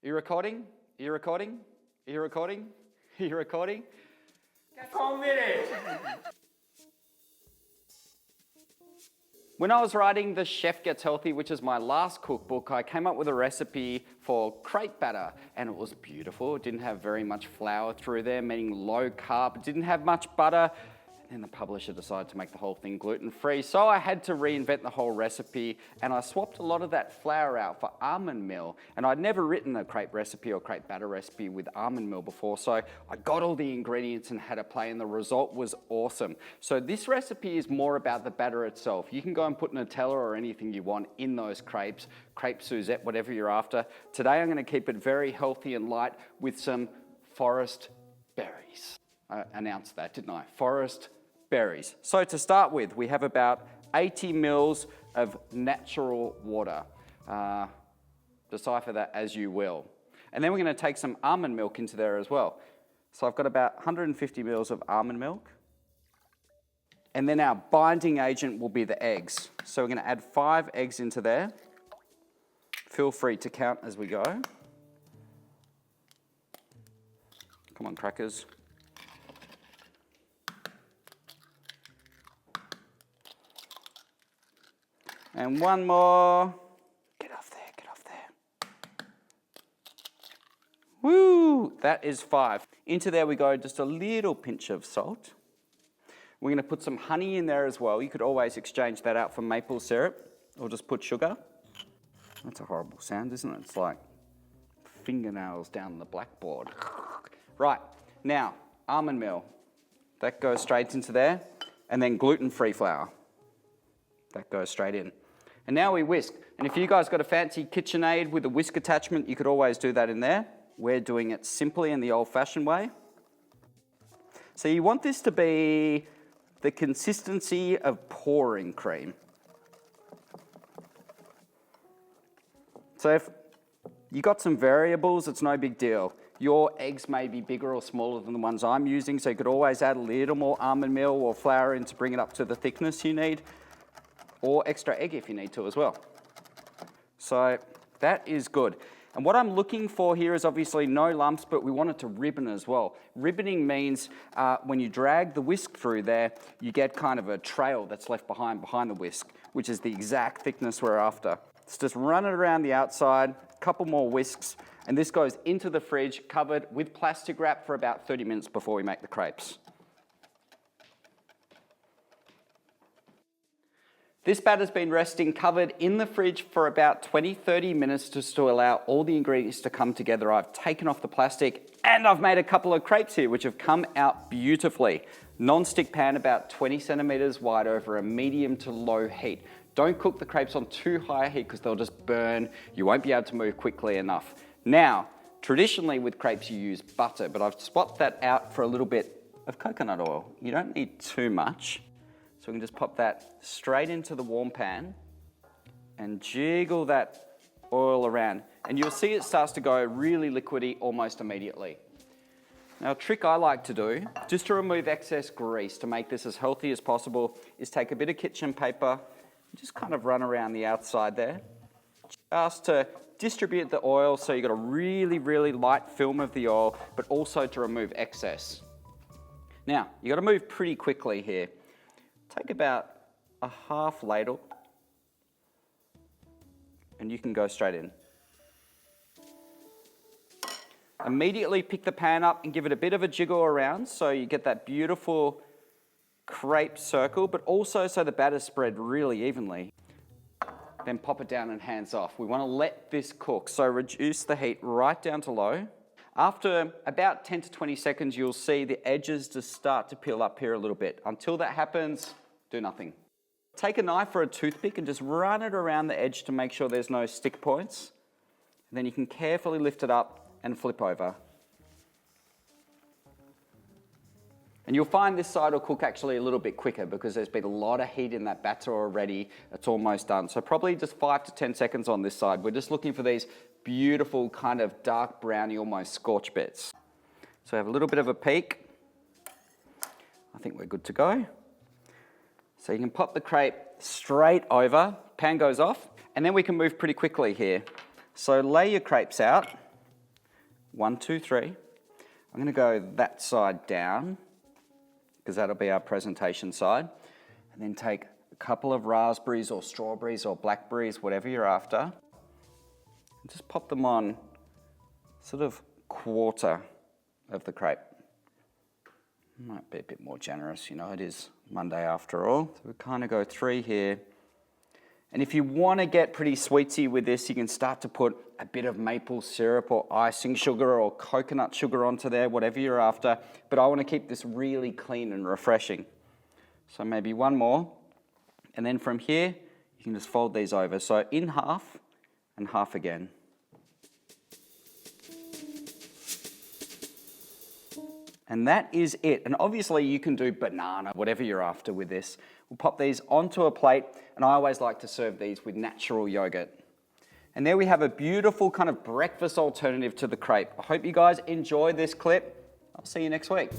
Are you recording? Are you recording? Are you recording? Are you recording? 4 minutes. When I was writing The Chef Gets Healthy, which is my last cookbook, I came up with a recipe for crepe batter, and it was beautiful. It didn't have very much flour through there, meaning low carb. It didn't have much butter. And then the publisher decided to make the whole thing gluten-free. So I had to reinvent the whole recipe, and I swapped a lot of that flour out for almond meal. And I'd never written a crepe recipe or crepe batter recipe with almond meal before, so I got all the ingredients and had it play, and the result was awesome. So this recipe is more about the batter itself. You can go and put Nutella or anything you want in those crepes, crepe Suzette, whatever you're after. Today I'm going to keep it very healthy and light with forest berries. I announced that, didn't I? Forest berries. So to start with, we have about 80 mils of natural water. Decipher that as you will. And then we're going to take some almond milk into there as well. So I've got about 150 mils of almond milk. And then our binding agent will be the eggs. So we're going to add 5 eggs into there. Feel free to count as we go. Come on, crackers. And one more. Get off there, get off there. Woo! That is 5. Into there we go, just a little pinch of salt. We're going to put some honey in there as well. You could always exchange that out for maple syrup or just put sugar. That's a horrible sound, isn't it? It's like fingernails down the blackboard. Right, now, almond meal. That goes straight into there. And then gluten-free flour. That goes straight in. And now we whisk. And if you guys got a fancy KitchenAid with a whisk attachment, you could always do that in there. We're doing it simply in the old-fashioned way. So you want this to be the consistency of pouring cream. So if you got some variables, it's no big deal. Your eggs may be bigger or smaller than the ones I'm using, so you could always add a little more almond meal or flour in to bring it up to the thickness you need. Or extra egg if you need to as well. So that is good. And what I'm looking for here is obviously no lumps, but we want it to ribbon as well. Ribboning means when you drag the whisk through there, you get kind of a trail that's left behind the whisk, which is the exact thickness we're after. So just run it around the outside, a couple more whisks, and this goes into the fridge covered with plastic wrap for about 30 minutes before we make the crepes. This batter's been resting covered in the fridge for about 20-30 minutes just to allow all the ingredients to come together. I've taken off the plastic and I've made a couple of crepes here which have come out beautifully. Non-stick pan about 20 centimeters wide over a medium to low heat. Don't cook the crepes on too high a heat because they'll just burn. You won't be able to move quickly enough. Now, traditionally with crepes you use butter, but I've swapped that out for a little bit of coconut oil. You don't need too much. So we can just pop that straight into the warm pan and jiggle that oil around. And you'll see it starts to go really liquidy almost immediately. Now a trick I like to do, just to remove excess grease to make this as healthy as possible, is take a bit of kitchen paper and just kind of run around the outside there. Just to distribute the oil so you've got a really, really light film of the oil, but also to remove excess. Now, you've got to move pretty quickly here. Take about a half ladle and you can go straight in. Immediately pick the pan up and give it a bit of a jiggle around so you get that beautiful crepe circle, but also so the batter's spread really evenly. Then pop it down and hands off. We want to let this cook, so reduce the heat right down to low. After about 10 to 20 seconds, you'll see the edges just start to peel up here a little bit. Until that happens, do nothing. Take a knife or a toothpick and just run it around the edge to make sure there's no stick points. And then you can carefully lift it up and flip over. And you'll find this side will cook actually a little bit quicker because there's been a lot of heat in that batter already. It's almost done. So probably just 5 to 10 seconds on this side. We're just looking for these beautiful kind of dark browny, almost scorch bits. So have a little bit of a peek. I think we're good to go. So you can pop the crepe straight over, pan goes off, and then we can move pretty quickly here. So lay your crepes out 1, 2, 3. I'm gonna go that side down, because that'll be our presentation side. And then take a couple of raspberries or strawberries or blackberries, whatever you're after. And just pop them on sort of quarter of the crepe. Might be a bit more generous, you know, it is Monday after all. So we kind of go 3 here. And if you want to get pretty sweetsy with this, you can start to put a bit of maple syrup or icing sugar or coconut sugar onto there, whatever you're after. But I want to keep this really clean and refreshing. So maybe 1 more. And then from here, you can just fold these over. So in half and half again. And that is it. And obviously you can do banana, whatever you're after with this. We'll pop these onto a plate, and I always like to serve these with natural yogurt. And there we have a beautiful kind of breakfast alternative to the crepe. I hope you guys enjoy this clip. I'll see you next week.